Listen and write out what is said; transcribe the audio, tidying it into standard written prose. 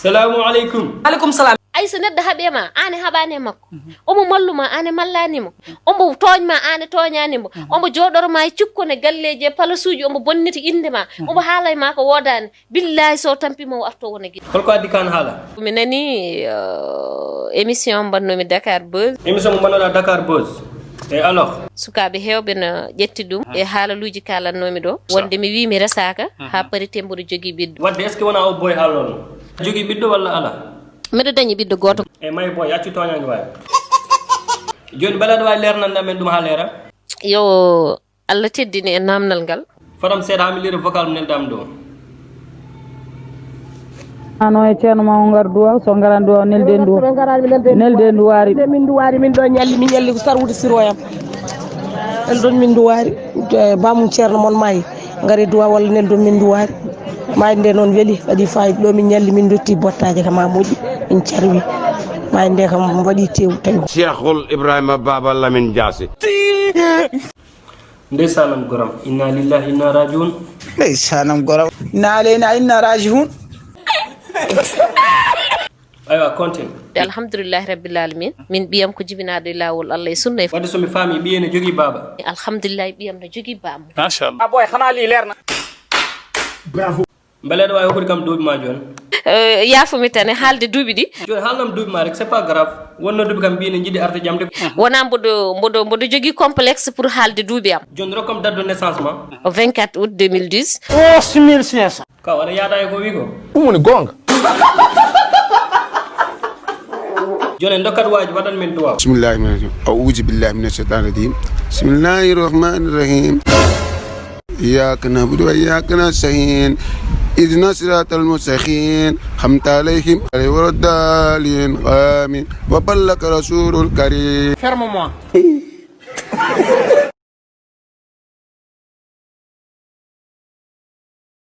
Salamu alaikum. Alaikum salam. Ay so neddo haɓe ma ane haɓani makko omo malluma ane mallanimo omo toñma ane toñanimo omo joɗoroma e cikkone galleji e palasuji omo bonnita inde ma omo haalay ma ko wodani billahi so tampima o arto wona guiɗo holko addi kan haala mi nani émission mbannomi Dakar Buzz émission mo mbannoɗa Dakar Buzz e alors sukaɓe hewɓe no ƴetti ɗum e haalaluji kalannomi ɗo wonde mi wi mi resaka ha parité mboɗo jogui ɓiɗɗo wadde est ce que wona o boy haallono jogui ɓiɗɗo walla ala mbiɗo dañi ɓiɗɗo goto e may boy accu toñangue wawi joni beele aɗa wawi lernande men ɗum ha leera yo Allah teddini e namdal ngal fadam seeɗa hami lire vocal mo neldam ɗo ano e ceerno ma o ngar duwa so ngaran duwa nelden duwa nelden duwari min duwari min ɗo ñalli ko sarwude siroyam en ɗon min duwari bamum ceerno mon maayi ngari duwa walla neldon min duwari mayde nde noon weeli waɗi fayida ɗo min ñalli min dotti bottaje kam ha moƴƴi min carwi mayde nde kam waɗi tew tawi Cheikhul Ibrahima Baba Lamine Diassi ndeysanam goram inna lillahi inna rajiun ndeysanam goram inna alayna inna rajiun aywa continue alhamdulillahi rabbil alamin min ɓiyam ko jibinaɗo e lawol Allah e sunna e wadde somi faami ɓiye ne jogui baba alhamdulillahi ɓiyam no jogui bammo machallah aboy xana li leer na beele aɗa wawi hokkude kam duuɓi ma joni yaafumi tan e haalde duuɓi ɗi joni haalnam duuɓi ma rek c'est pas grave wonno duuɓi kam mbine jiiɗi arde jamde wona mboɗo jogui complexe pour haalde duuɓi am joni rokkam date de naissance ma au 24 août 2010 o 6500 kaw aɗa yaada e ko wi ko ɗum woni gonga joni dokkat waji waɗan men duwaw bismillahi mina a'udhu billahi minash shaitanir rajim bismillahir rahmanir rahim iyyaka na'budu wa iyyaka nasta'in اهدنا الصراط المستقيم حمد عليهم غير الضالين آمين وبلغ رسول الكريم ferme moi